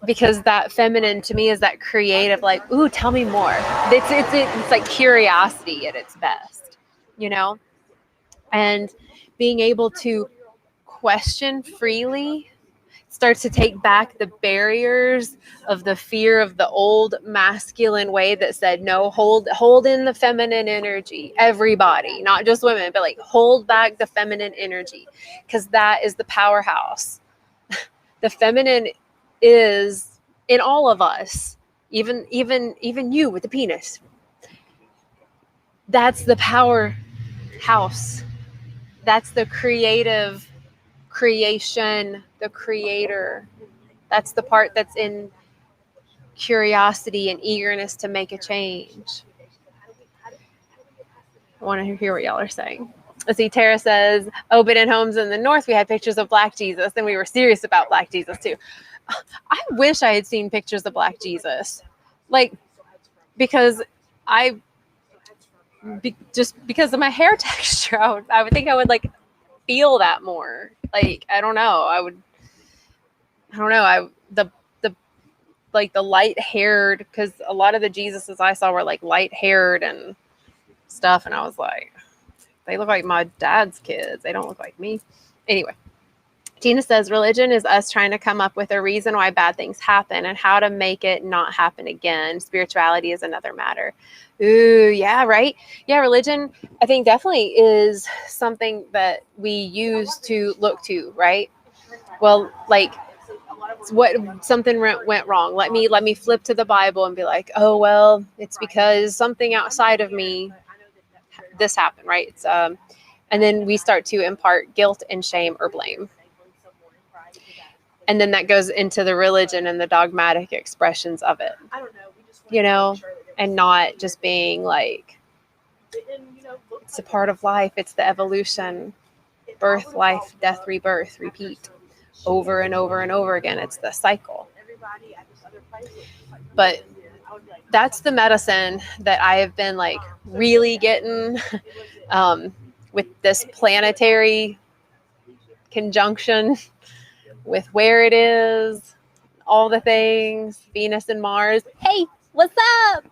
because that feminine to me is that creative, like, ooh, tell me more. It's like curiosity at its best, and being able to question freely starts to take back the barriers of the fear of the old masculine way that said, no, hold in the feminine energy, everybody, not just women, but like hold back the feminine energy, because that is the powerhouse. The feminine is in all of us, even you with the penis. That's the powerhouse. That's the creative creation, the creator. That's the part that's in curiosity and eagerness to make a change. I want to hear what y'all are saying. Let's see, Tara says, but in homes in the north, we had pictures of Black Jesus, and we were serious about Black Jesus too. I wish I had seen pictures of Black Jesus. Like, because just because of my hair texture, I would think I would like feel that more. Like, I don't know. The light haired, because a lot of the Jesuses I saw were like light haired and stuff. And I was like, they look like my dad's kids. They don't look like me. Anyway, Tina says, religion is us trying to come up with a reason why bad things happen and how to make it not happen again. Spirituality is another matter. Ooh, yeah, right. Yeah, religion, I think, definitely is something that we use to look to, right? Well, like, what something went wrong. Let me flip to the Bible and be like, oh well, it's because something outside of me, this happened, right? It's and then we start to impart guilt and shame or blame. And then that goes into the religion and the dogmatic expressions of it, and not just being like, it's a part of life. It's the evolution, birth, life, death, rebirth, repeat over and over and over again. It's the cycle. But that's the medicine that I have been like really getting with this planetary conjunction with where it is, all the things, Venus and Mars. Hey, what's up?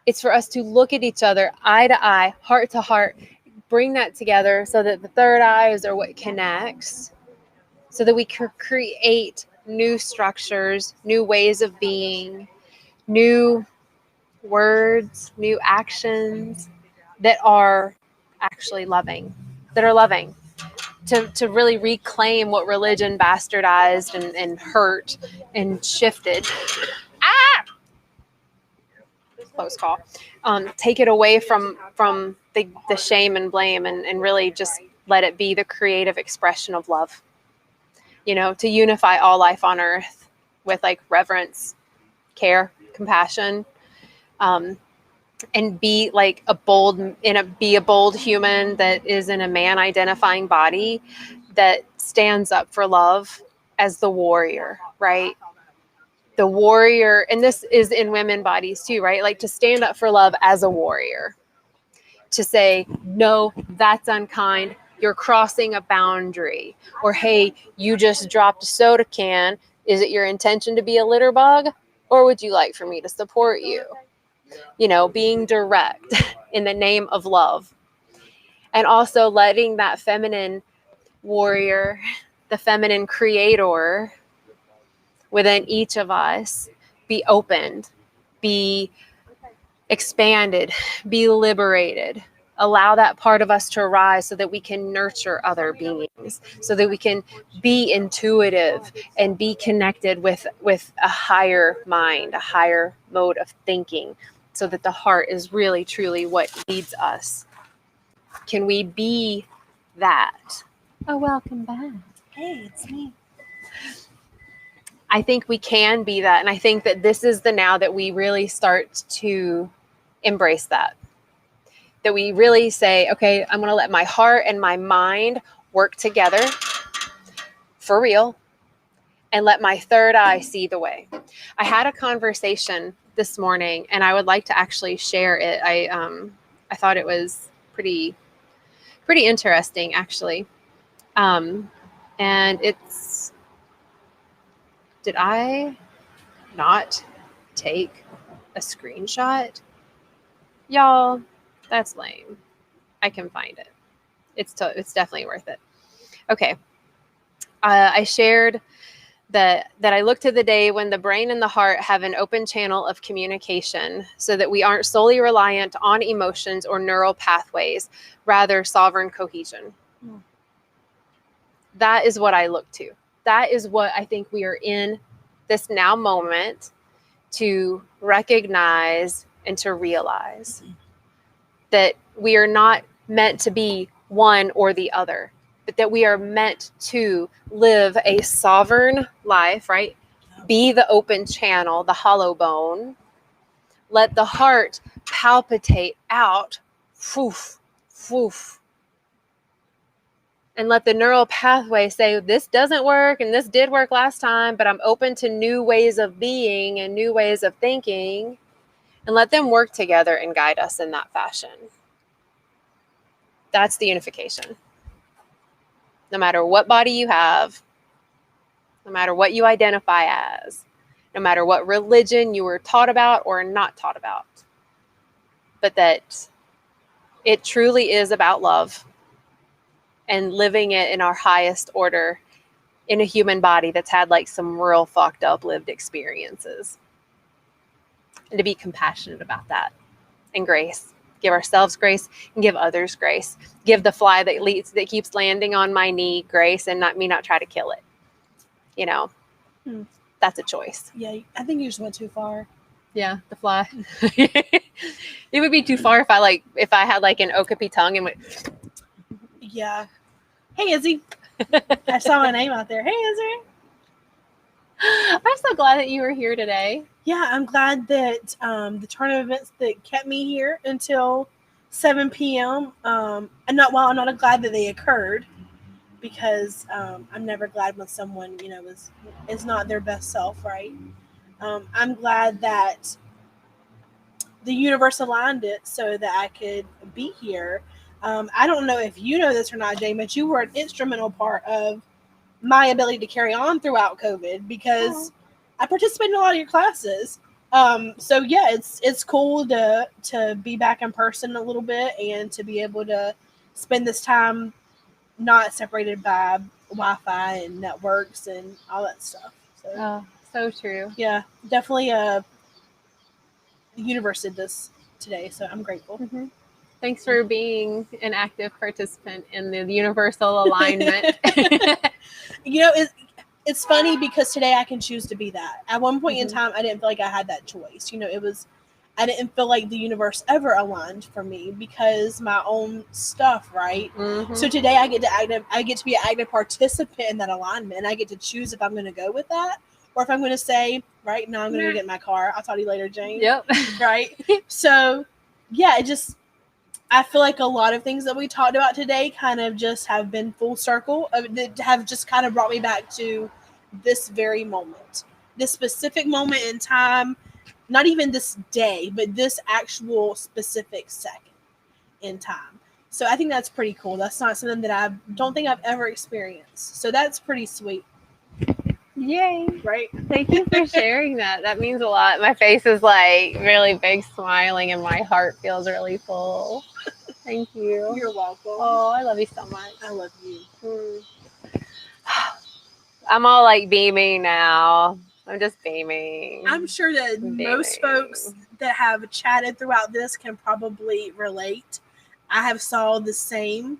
It's for us to look at each other eye to eye, heart to heart, bring that together so that the third eyes are what connects, so that we can create new structures, new ways of being, new words, new actions that are actually loving, to really reclaim what religion bastardized and hurt and shifted. Close call. Take it away from the shame and blame, and really just let it be the creative expression of love. To unify all life on earth with like reverence, care, compassion, and be like a bold human that is in a man identifying body that stands up for love as the warrior, right? The warrior, and this is in women bodies too, right? Like to stand up for love as a warrior, to say, no, that's unkind. You're crossing a boundary. Or, hey, you just dropped a soda can. Is it your intention to be a litter bug? Or would you like for me to support you? Being direct in the name of love. And also letting that feminine warrior, the feminine creator within each of us be opened, be expanded, be liberated. Allow that part of us to arise so that we can nurture other beings, so that we can be intuitive and be connected with a higher mind, a higher mode of thinking, so that the heart is really, truly what leads us. Can we be that? Oh, welcome back. Hey, it's me. I think we can be that. And I think that this is the now that we really start to embrace that. That we really say, okay, I'm going to let my heart and my mind work together for real, and let my third eye see the way. I had a conversation this morning, and I would like to actually share it. I thought it was pretty interesting, actually. And it's, did I not take a screenshot? Y'all, that's lame. I can find it. It's definitely worth it. Okay. I shared that I look to the day when the brain and the heart have an open channel of communication, so that we aren't solely reliant on emotions or neural pathways, rather sovereign cohesion. That is what I look to. That is what I think we are in this now moment to recognize and to realize, that we are not meant to be one or the other, but that we are meant to live a sovereign life, right? Be the open channel, the hollow bone. Let the heart palpitate out, foof, foof. And let the neural pathway say, this doesn't work and this did work last time, but I'm open to new ways of being and new ways of thinking. And let them work together and guide us in that fashion. That's the unification. No matter what body you have, no matter what you identify as, no matter what religion you were taught about or not taught about, but that it truly is about love and living it in our highest order in a human body that's had like some real fucked up lived experiences. And to be compassionate about that, and grace. Give ourselves grace and give others grace. Give the fly that keeps landing on my knee grace, and not try to kill it. That's a choice.
Yeah, I think you just went too far.
Yeah, the fly. It would be too far if I had like an okapi tongue and went.
Yeah. Hey, Izzy. I saw my name out there. Hey, Izzy.
I'm so glad that you were here today.
Yeah, I'm glad that the turn of events that kept me here until 7 p.m. I'm not glad that they occurred, because I'm never glad when someone is not their best self, right? I'm glad that the universe aligned it so that I could be here. I don't know if you know this or not, Jane, but you were an instrumental part of my ability to carry on throughout COVID, because I participated in a lot of your classes. So yeah, it's cool to be back in person a little bit and to be able to spend this time not separated by Wi-Fi and networks and all that stuff. So,
So true.
yeah, definitely the universe did this today, so I'm grateful.
Mm-hmm. Thanks for being an active participant in the universal alignment.
It's funny because today I can choose to be that. At one point in time, I didn't feel like I had that choice. I didn't feel like the universe ever aligned for me because my own stuff, right?
Mm-hmm.
So today I get to be an active participant in that alignment, and I get to choose if I'm going to go with that or if I'm going to say, right now I'm going to go get in my car. I'll talk to you later, Jane.
Yep.
Right. So yeah, I feel like a lot of things that we talked about today kind of just have been full circle, that have just kind of brought me back to this very moment, this specific moment in time, not even this day, but this actual specific second in time. So I think that's pretty cool. That's not something that I don't think I've ever experienced. So that's pretty sweet.
Yay.
Right?
Thank you for sharing that. That means a lot. My face is like really big smiling and my heart feels really full. Thank you.
You're welcome.
Oh, I love you so much.
I love you.
I'm all like beaming now. I'm just beaming.
I'm sure that most folks that have chatted throughout this can probably relate. I have saw the same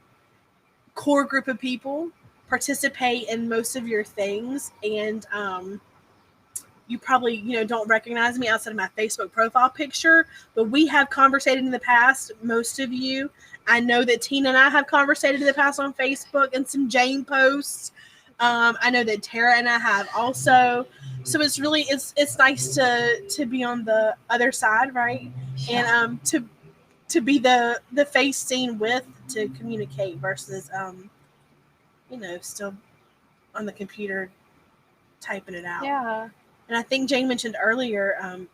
core group of people participate in most of your things, and you probably don't recognize me outside of my Facebook profile picture, but we have conversated in the past, most of you. I know that Tina and I have conversated in the past on Facebook and some Jane posts. I know that Tara and I have also. So it's really it's nice to be on the other side, right? And to be the face seen with, to communicate versus still on the computer typing it out.
Yeah.
And I think Jane mentioned earlier,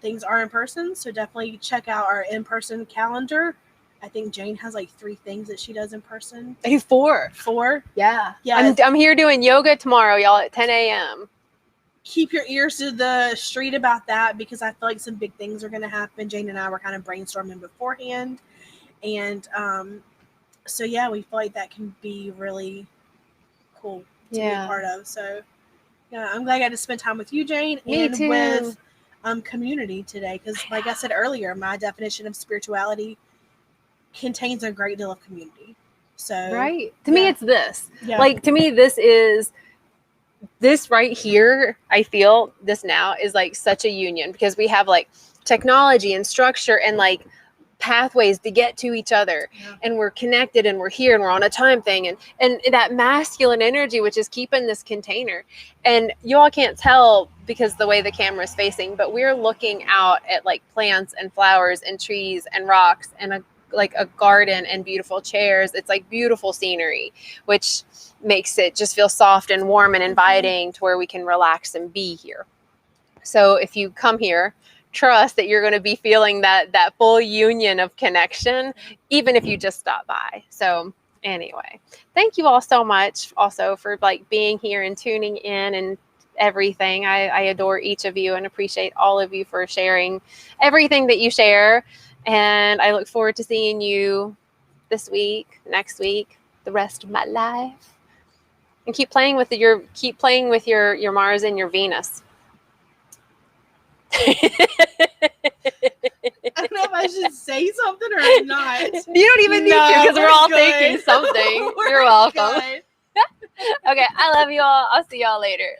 things are in person, so definitely check out our in-person calendar. I think Jane has like 3 things that she does in person.
4.
4?
Yeah.
Yeah.
I'm here doing yoga tomorrow, y'all, at 10 a.m.
Keep your ears to the street about that, because I feel like some big things are going to happen. Jane and I were kind of brainstorming beforehand. And so, yeah, we feel like that can be really cool to be a part of. So, yeah, I'm glad I got to spend time with you, Jane, and with community today. Because like I said earlier, my definition of spirituality contains a great deal of community. So
right. To me, it's this.
Yeah.
Like, to me, this right here, I feel this now is like such a union, because we have like technology and structure and like pathways to get to each other, and we're connected and we're here and we're on a time thing, and that masculine energy, which is keeping this container. And you all can't tell because the way the camera is facing, but we're looking out at like plants and flowers and trees and rocks and a garden and beautiful chairs. It's like beautiful scenery, which makes it just feel soft and warm and inviting to where we can relax and be here. So if you come here, trust that you're going to be feeling that full union of connection, even if you just stop by. So anyway, thank you all so much also for like being here and tuning in and everything. I adore each of you and appreciate all of you for sharing everything that you share. And I look forward to seeing you this week, next week, the rest of my life. And keep playing with your Mars and your Venus.
I don't know if I should say something or not.
You don't even need to, because we're all thinking something. You're welcome. Okay, I love you all. I'll see y'all later.